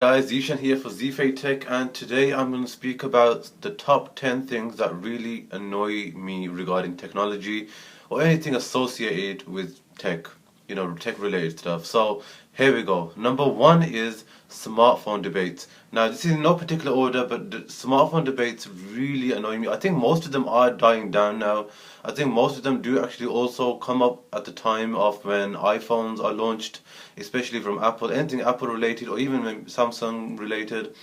Guys, Zishan here for ZFA Tech, and today I'm going to speak about the top 10 things that really annoy me regarding technology or anything associated with tech, tech related stuff. So here we go. Number one is smartphone debates. Now, this is in no particular order, but the smartphone debates really annoy me. I think most of them are dying down now. I think most of them do actually also come up at the time of when iPhones are launched, especially from Apple, anything Apple related or even when Samsung related.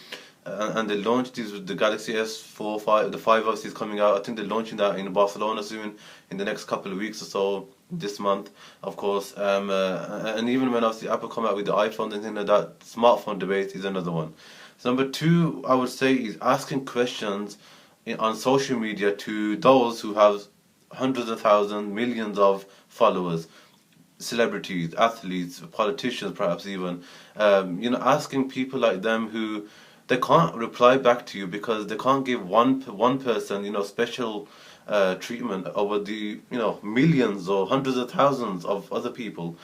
And they launched these with the Galaxy S4, 5, the 5S is coming out. I think they're launching that in Barcelona soon, in the next couple of weeks or so, this month, of course. And even when obviously Apple come out with the iPhone and things like that, smartphone debate is another one. So number two, I would say, is asking questions on social media to those who have hundreds of thousands, millions of followers, celebrities, athletes, politicians, perhaps even. Asking people like them who they can't reply back to you because they can't give one person, special treatment over the millions or hundreds of thousands of other people.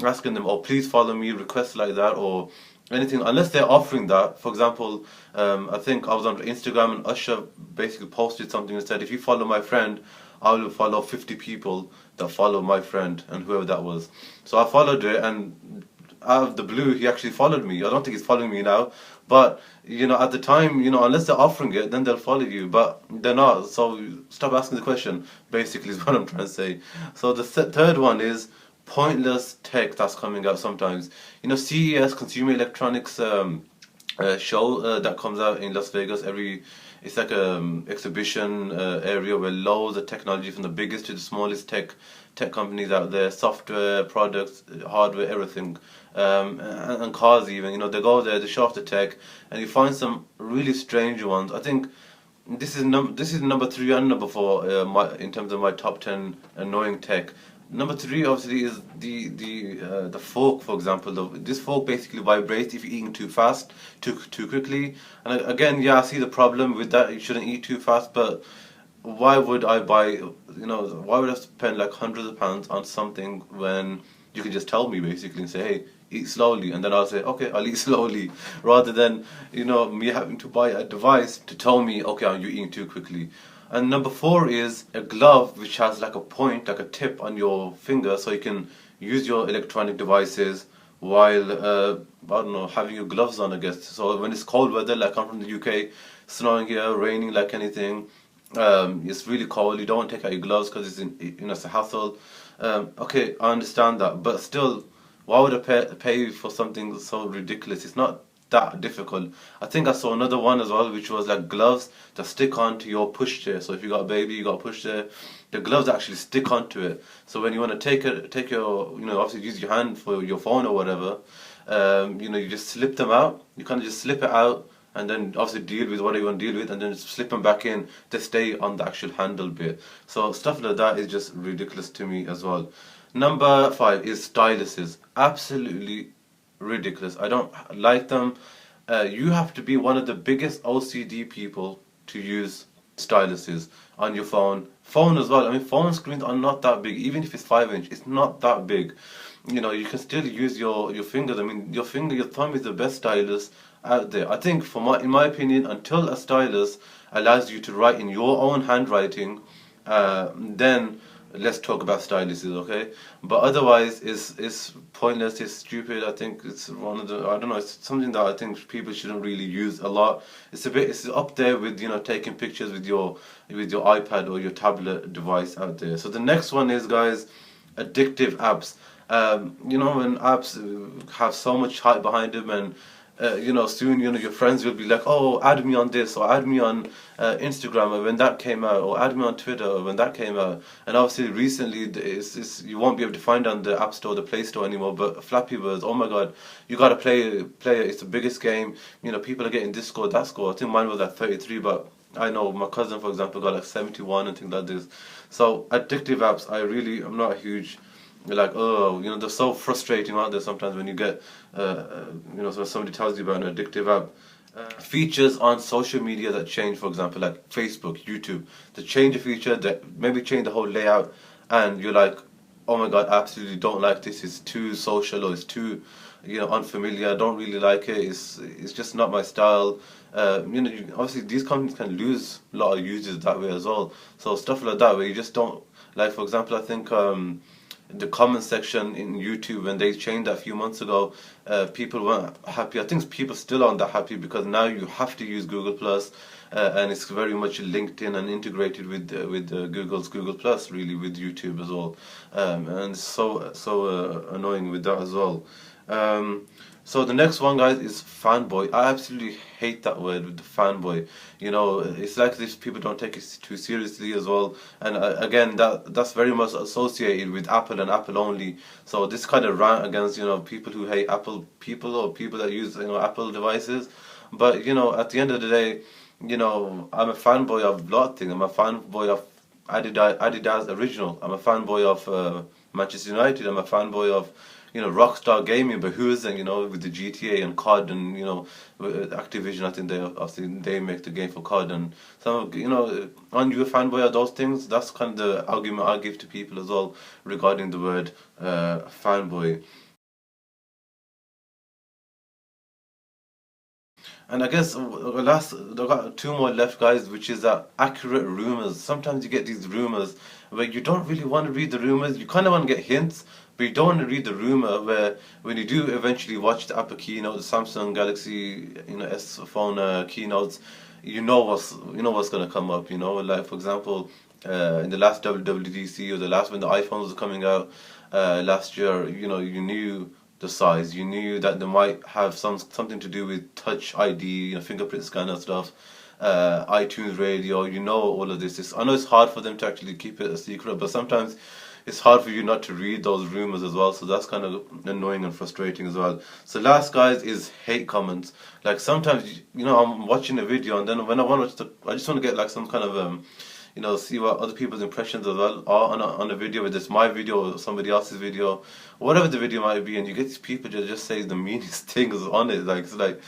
Asking them, oh, please follow me, requests like that, or anything, unless they're offering that. For example, I think I was on Instagram and Usher basically posted something and said, if you follow my friend, I will follow 50 people that follow my friend, and whoever that was. So I followed it, and out of the blue, he actually followed me. I don't think he's following me now, but at the time, unless they're offering it, then they'll follow you, but they're not. So stop asking the question, basically, is what I'm trying to say. So the third one is pointless tech that's coming out sometimes. CES, Consumer Electronics show that comes out in Las Vegas every. It's like a exhibition area where loads of technology from the biggest to the smallest tech companies out there, software, products, hardware, everything, and cars even. They go there, they show off the tech, and you find some really strange ones. I think this is number three and number four in terms of my top 10 annoying tech. Number three obviously is the fork, for example. This fork basically vibrates if you're eating too fast, too quickly. And again, yeah, I see the problem with that. You shouldn't eat too fast, but why would I buy? Why would I spend like hundreds of pounds on something when you can just tell me basically and say, hey, eat slowly, and then I'll say, okay, I'll eat slowly, rather than me having to buy a device to tell me, okay, you're eating too quickly. And number four is a glove which has like a point, like a tip on your finger, so you can use your electronic devices while I don't know, having your gloves on, I guess. So when it's cold weather, like I'm from the UK, snowing here, raining like anything, it's really cold. You don't want to take out your gloves because it's a hassle. Okay, I understand that, but still, why would I pay for something so ridiculous? It's not that difficult. I think I saw another one as well, which was like gloves that stick onto your pushchair. So if you got a baby, you got a pushchair, the gloves actually stick onto it. So when you want to take your, obviously use your hand for your phone or whatever, you just slip them out. You kind of just slip it out, and then obviously deal with what you want to deal with, and then just slip them back in to stay on the actual handle bit. So stuff like that is just ridiculous to me as well. Number five is styluses. Absolutely ridiculous. I don't like them. You have to be one of the biggest OCD people to use styluses on your phone as well. I mean, phone screens are not that big. Even if it's 5 inch, it's not that big. You can still use your fingers. I mean, your thumb is the best stylus out there. I think, in my opinion, until a stylus allows you to write in your own handwriting, then let's talk about styluses, okay? But otherwise, it's pointless. It's stupid. I think it's one of the, I don't know. It's something that I think people shouldn't really use a lot. It's up there with taking pictures with your iPad or your tablet device out there. So the next one is, guys, addictive apps. When apps have so much hype behind them, and soon your friends will be like, oh, add me on this, or add me on Instagram when that came out, or add me on Twitter when that came out. And obviously recently you won't be able to find on the App Store, the Play Store anymore, but Flappy Birds, oh my god, you gotta play it. It's the biggest game. People are getting this score, that score. I think mine was like 33, but I know my cousin, for example, got like 71 and things like this. So addictive apps, I'm not a huge, like, oh, they're so frustrating out there sometimes when you get, so somebody tells you about an addictive app. Features on social media that change, for example, like Facebook, YouTube, they change a feature that maybe change the whole layout, and you're like, oh my god, absolutely don't like this. It's too social, or it's too unfamiliar. I don't really like it. It's just not my style. Obviously these companies can lose a lot of users that way as well. So stuff like that where you just don't like. For example, I think the comment section in YouTube when they changed that a few months ago, people weren't happy. I think people still aren't that happy because now you have to use Google Plus, and it's very much linked in and integrated with Google's Google Plus, really, with YouTube as well, and so annoying with that as well. Um, so the next one, guys, is fanboy. I absolutely hate that word with the fanboy. It's like these people don't take it too seriously as well. And again, that's very much associated with Apple and Apple only. So this kind of rant against people who hate Apple people or people that use Apple devices. But at the end of the day, I'm a fanboy of a lot of things. I'm a fanboy of Adidas Original. I'm a fanboy of Manchester United. I'm a fanboy of Rockstar Gaming, but who isn't, with the GTA and COD and with Activision. I think they make the game for COD, and some aren't you a fanboy of those things? That's kind of the argument I give to people as well regarding the word fanboy. And I guess I've got two more left, guys, which is that accurate rumors. Sometimes you get these rumors where you don't really want to read the rumors. You kind of want to get hints, but you don't want to read the rumor. Where when you do eventually watch the Apple keynote, the Samsung Galaxy S phone keynotes, you know what's gonna come up. Like for example, in the last WWDC or the last when the iPhones was coming out last year, you knew the size. You knew that they might have something to do with Touch ID, fingerprint scanner stuff, iTunes Radio. All of this. I know it's hard for them to actually keep it a secret, but sometimes it's hard for you not to read those rumors as well. So that's kind of annoying and frustrating as well. So last, guys, is hate comments. Like sometimes I'm watching a video and then when I want to, I just want to get like some kind of see what other people's impressions as well are on a video, whether it's my video or somebody else's video, whatever the video might be, and you get these people that just say the meanest things on it. Like it's like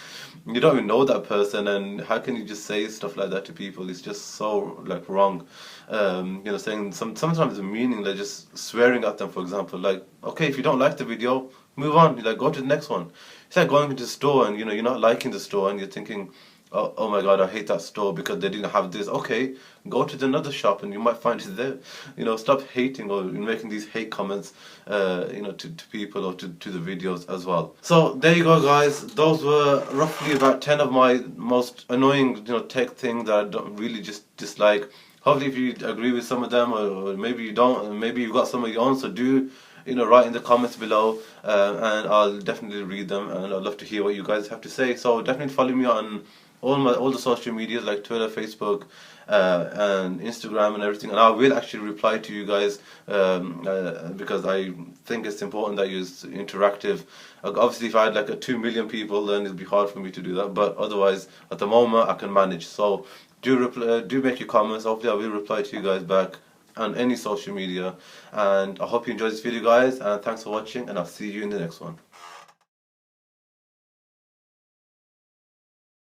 you don't even know that person, and how can you just say stuff like that to people? It's just so like wrong. Saying sometimes the meaning, like just swearing at them, for example. Like, okay, if you don't like the video, move on. Like, go to the next one. It's like going into the store and you're not liking the store and you're thinking, oh my God, I hate that store because they didn't have this. Okay, go to another shop and you might find it there. Stop hating or making these hate comments, to people or to the videos as well. So there you go, guys. Those were roughly about 10 of my most annoying, tech things that I don't really just dislike. Hopefully, if you agree with some of them, or maybe you don't, and maybe you've got some of your own, so do write in the comments below, and I'll definitely read them, and I'd love to hear what you guys have to say. So definitely follow me on all the social medias like Twitter, Facebook, and Instagram and everything, and I will actually reply to you guys because I think it's important that you're interactive. Obviously, if I had like 2 million people, then it'd be hard for me to do that. But otherwise, at the moment, I can manage. So do make your comments. Hopefully, I will reply to you guys back on any social media. And I hope you enjoyed this video, guys. And thanks for watching. And I'll see you in the next one.